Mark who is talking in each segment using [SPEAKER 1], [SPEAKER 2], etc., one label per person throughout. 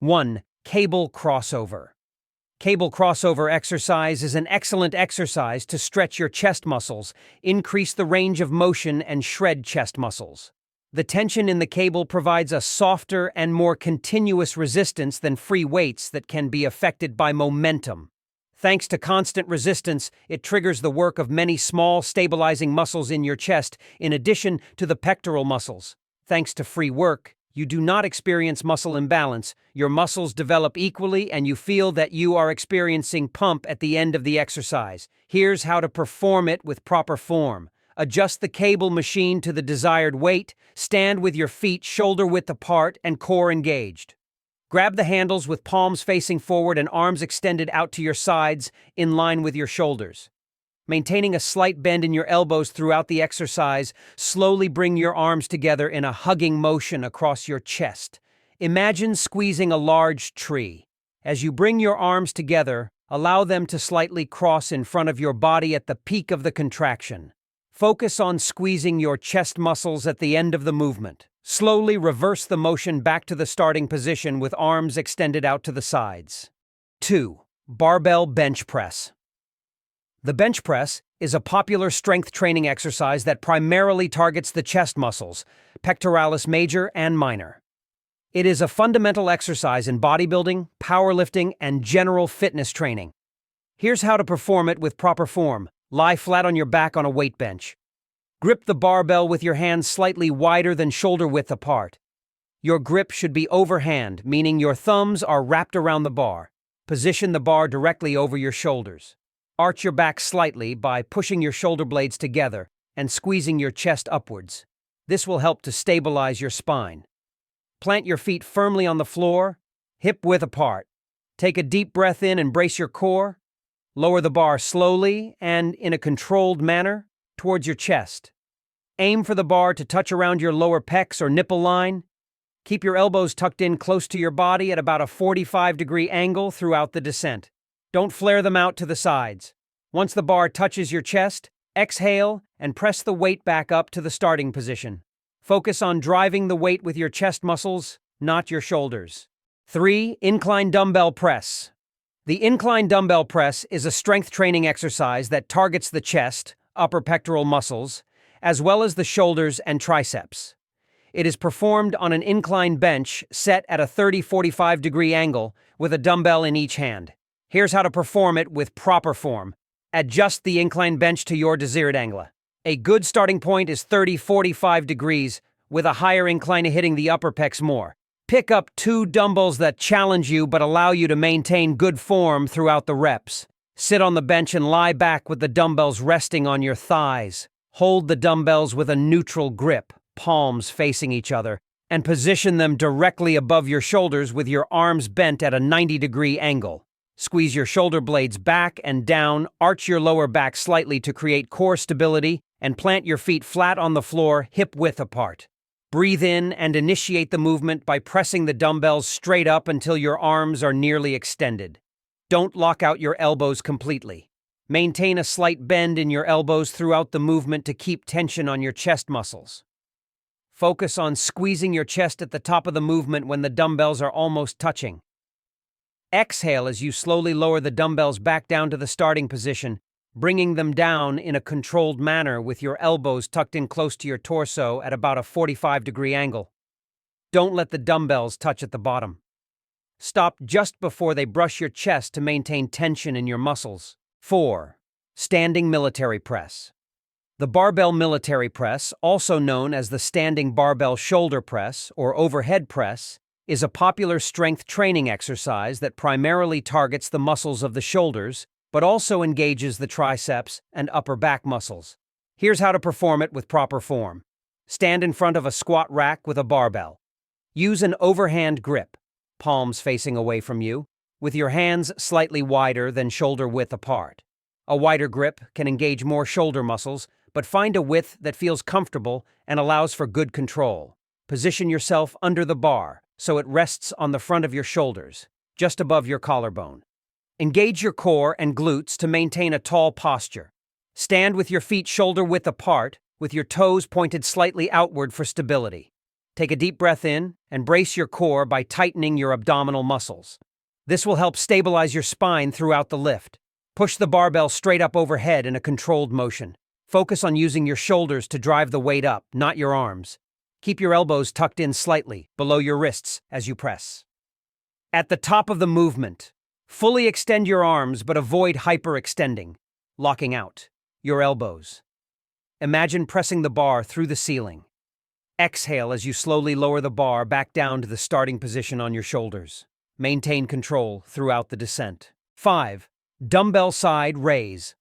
[SPEAKER 1] 1. Cable crossover. Cable crossover exercise is an excellent exercise to stretch your chest muscles, increase the range of motion, and shred chest muscles. The tension in the cable provides a softer and more continuous resistance than free weights that can be affected by momentum. Thanks to constant resistance, it triggers the work of many small, stabilizing muscles in your chest, in addition to the pectoral muscles. Thanks to free work, you do not experience muscle imbalance. Your muscles develop equally and you feel that you are experiencing pump at the end of the exercise. Here's how to perform it with proper form. Adjust the cable machine to the desired weight. Stand with your feet shoulder-width apart and core engaged. Grab the handles with palms facing forward and arms extended out to your sides in line with your shoulders. Maintaining a slight bend in your elbows throughout the exercise, slowly bring your arms together in a hugging motion across your chest. Imagine squeezing a large tree. As you bring your arms together, allow them to slightly cross in front of your body at the peak of the contraction. Focus on squeezing your chest muscles at the end of the movement. Slowly reverse the motion back to the starting position with arms extended out to the sides. 2. Barbell bench press. The bench press is a popular strength training exercise that primarily targets the chest muscles, pectoralis major and minor. It is a fundamental exercise in bodybuilding, powerlifting, and general fitness training. Here's how to perform it with proper form. Lie flat on your back on a weight bench. Grip the barbell with your hands slightly wider than shoulder-width apart. Your grip should be overhand, meaning your thumbs are wrapped around the bar. Position the bar directly over your shoulders. Arch your back slightly by pushing your shoulder blades together and squeezing your chest upwards. This will help to stabilize your spine. Plant your feet firmly on the floor, hip-width apart. Take a deep breath in and brace your core. Lower the bar slowly and in a controlled manner towards your chest. Aim for the bar to touch around your lower pecs or nipple line. Keep your elbows tucked in close to your body at about a 45-degree angle throughout the descent. Don't flare them out to the sides. Once the bar touches your chest, exhale and press the weight back up to the starting position. Focus on driving the weight with your chest muscles, not your shoulders. 3. Incline dumbbell press. The incline dumbbell press is a strength training exercise that targets the chest, upper pectoral muscles, as well as the shoulders and triceps. It is performed on an incline bench set at a 30-45-degree angle with a dumbbell in each hand. Here's how to perform it with proper form. Adjust the incline bench to your desired angle. A good starting point is 30-45 degrees, with a higher incline hitting the upper pecs more. Pick up 2 dumbbells that challenge you but allow you to maintain good form throughout the reps. Sit on the bench and lie back with the dumbbells resting on your thighs. Hold the dumbbells with a neutral grip, palms facing each other, and position them directly above your shoulders with your arms bent at a 90-degree angle. Squeeze your shoulder blades back and down, arch your lower back slightly to create core stability, and plant your feet flat on the floor, hip-width apart. Breathe in and initiate the movement by pressing the dumbbells straight up until your arms are nearly extended. Don't lock out your elbows completely. Maintain a slight bend in your elbows throughout the movement to keep tension on your chest muscles. Focus on squeezing your chest at the top of the movement when the dumbbells are almost touching. Exhale as you slowly lower the dumbbells back down to the starting position, bringing them down in a controlled manner with your elbows tucked in close to your torso at about a 45-degree angle. Don't let the dumbbells touch at the bottom. Stop just before they brush your chest to maintain tension in your muscles. 4. Standing military press. The barbell military press, also known as the standing barbell shoulder press or overhead press, is a popular strength training exercise that primarily targets the muscles of the shoulders, but also engages the triceps and upper back muscles. Here's how to perform it with proper form. Stand in front of a squat rack with a barbell. Use an overhand grip, palms facing away from you, with your hands slightly wider than shoulder width apart. A wider grip can engage more shoulder muscles, but find a width that feels comfortable and allows for good control. Position yourself under the bar, so it rests on the front of your shoulders, just above your collarbone. Engage your core and glutes to maintain a tall posture. Stand with your feet shoulder-width apart, with your toes pointed slightly outward for stability. Take a deep breath in and brace your core by tightening your abdominal muscles. This will help stabilize your spine throughout the lift. Push the barbell straight up overhead in a controlled motion. Focus on using your shoulders to drive the weight up, not your arms. Keep your elbows tucked in slightly, below your wrists, as you press. At the top of the movement, fully extend your arms but avoid hyperextending, locking out your elbows. Imagine pressing the bar through the ceiling. Exhale as you slowly lower the bar back down to the starting position on your shoulders. Maintain control throughout the descent. 5. Dumbbell side raise.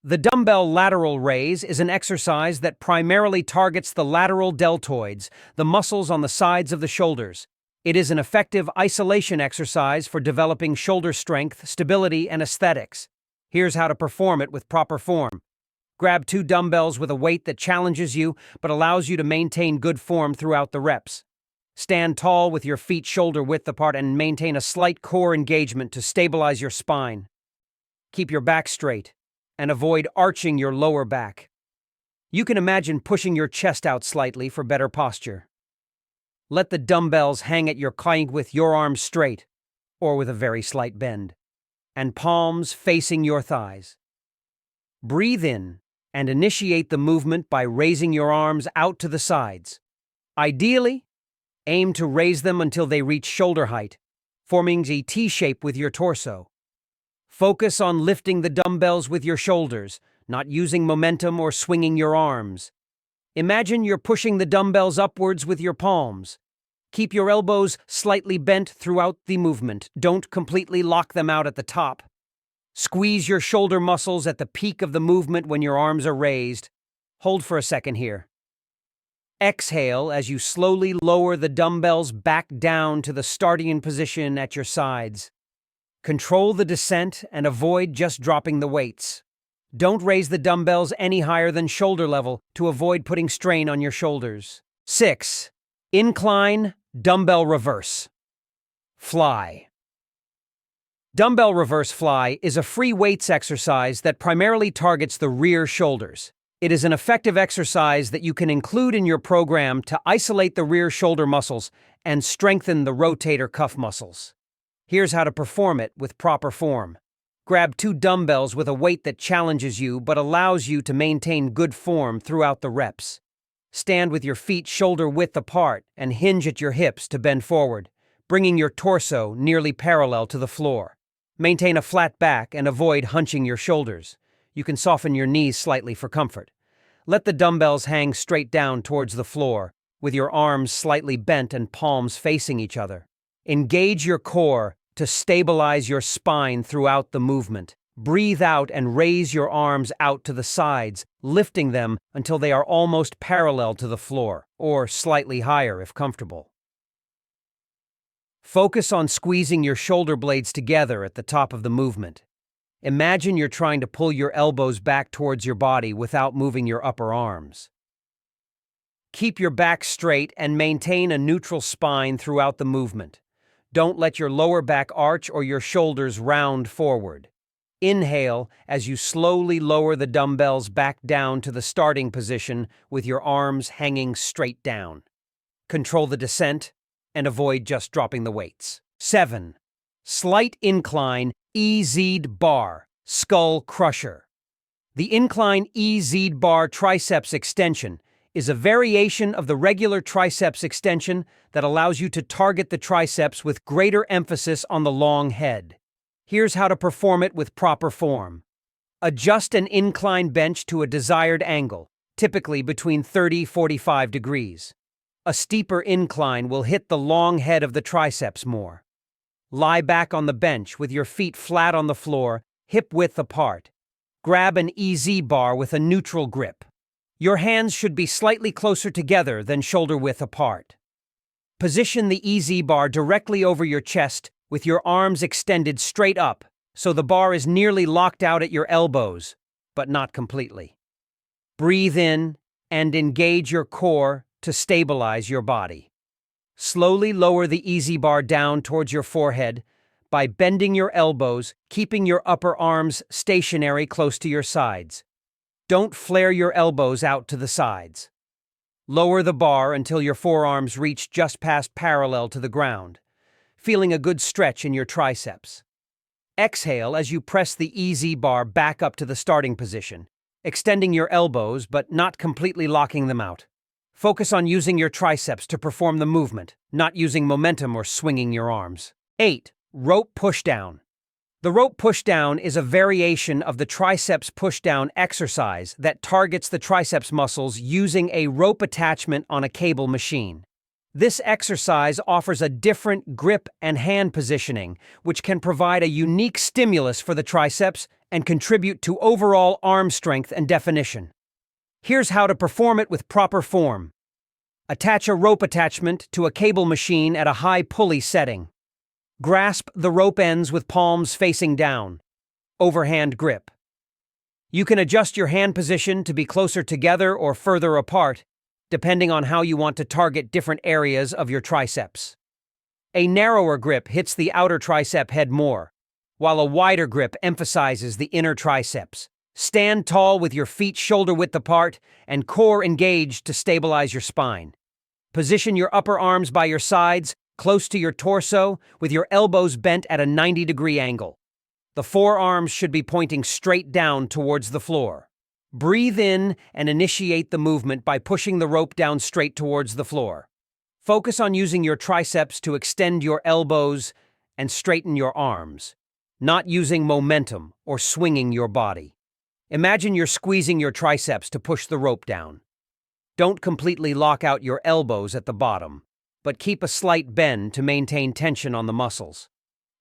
[SPEAKER 1] The dumbbell lateral raise is an exercise that primarily targets the lateral deltoids, the muscles on the sides of the shoulders. It is an effective isolation exercise for developing shoulder strength, stability, and aesthetics. Here's how to perform it with proper form. Grab 2 dumbbells with a weight that challenges you but allows you to maintain good form throughout the reps. Stand tall with your feet shoulder width apart and maintain a slight core engagement to stabilize your spine. Keep your back straight and avoid arching your lower back. You can imagine pushing your chest out slightly for better posture. Let the dumbbells hang at your clank with your arms straight, or with a very slight bend, and palms facing your thighs. Breathe in and initiate the movement by raising your arms out to the sides. Ideally, aim to raise them until they reach shoulder height, forming a T-shape with your torso. Focus on lifting the dumbbells with your shoulders, not using momentum or swinging your arms. Imagine you're pushing the dumbbells upwards with your palms. Keep your elbows slightly bent throughout the movement. Don't completely lock them out at the top. Squeeze your shoulder muscles at the peak of the movement when your arms are raised. Hold for a second here. Exhale as you slowly lower the dumbbells back down to the starting position at your sides. Control the descent and avoid just dropping the weights. Don't raise the dumbbells any higher than shoulder level to avoid putting strain on your shoulders. 6. Incline dumbbell reverse. Fly. Dumbbell reverse fly is a free weights exercise that primarily targets the rear shoulders. It is an effective exercise that you can include in your program to isolate the rear shoulder muscles and strengthen the rotator cuff muscles. Here's how to perform it with proper form. Grab 2 dumbbells with a weight that challenges you but allows you to maintain good form throughout the reps. Stand with your feet shoulder width apart and hinge at your hips to bend forward, bringing your torso nearly parallel to the floor. Maintain a flat back and avoid hunching your shoulders. You can soften your knees slightly for comfort. Let the dumbbells hang straight down towards the floor, with your arms slightly bent and palms facing each other. Engage your core to stabilize your spine throughout the movement. Breathe out and raise your arms out to the sides, lifting them until they are almost parallel to the floor, or slightly higher if comfortable. Focus on squeezing your shoulder blades together at the top of the movement. Imagine you're trying to pull your elbows back towards your body without moving your upper arms. Keep your back straight and maintain a neutral spine throughout the movement. Don't let your lower back arch or your shoulders round forward. Inhale as you slowly lower the dumbbells back down to the starting position with your arms hanging straight down. Control the descent and avoid just dropping the weights. 7. Slight incline EZ bar skull crusher. The incline EZ bar triceps extension is a variation of the regular triceps extension that allows you to target the triceps with greater emphasis on the long head. Here's how to perform it with proper form. Adjust an incline bench to a desired angle, typically between 30–45 degrees. A steeper incline will hit the long head of the triceps more. Lie back on the bench with your feet flat on the floor, hip width apart. Grab an EZ bar with a neutral grip. Your hands should be slightly closer together than shoulder width apart. Position the EZ bar directly over your chest with your arms extended straight up, so the bar is nearly locked out at your elbows, but not completely. Breathe in and engage your core to stabilize your body. Slowly lower the EZ bar down towards your forehead by bending your elbows, keeping your upper arms stationary close to your sides. Don't flare your elbows out to the sides. Lower the bar until your forearms reach just past parallel to the ground, feeling a good stretch in your triceps. Exhale as you press the EZ bar back up to the starting position, extending your elbows but not completely locking them out. Focus on using your triceps to perform the movement, not using momentum or swinging your arms. 8. Rope pushdown. The rope pushdown is a variation of the triceps pushdown exercise that targets the triceps muscles using a rope attachment on a cable machine. This exercise offers a different grip and hand positioning, which can provide a unique stimulus for the triceps and contribute to overall arm strength and definition. Here's how to perform it with proper form. Attach a rope attachment to a cable machine at a high pulley setting. Grasp the rope ends with palms facing down. Overhand grip. You can adjust your hand position to be closer together or further apart, depending on how you want to target different areas of your triceps. A narrower grip hits the outer tricep head more, while a wider grip emphasizes the inner triceps. Stand tall with your feet shoulder-width apart and core engaged to stabilize your spine. Position your upper arms by your sides, close to your torso, with your elbows bent at a 90-degree angle. The forearms should be pointing straight down towards the floor. Breathe in and initiate the movement by pushing the rope down straight towards the floor. Focus on using your triceps to extend your elbows and straighten your arms, not using momentum or swinging your body. Imagine you're squeezing your triceps to push the rope down. Don't completely lock out your elbows at the bottom, but keep a slight bend to maintain tension on the muscles.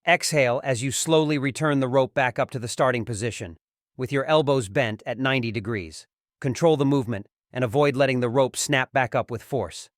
[SPEAKER 1] Exhale as you slowly return the rope back up to the starting position, with your elbows bent at 90 degrees. Control the movement and avoid letting the rope snap back up with force.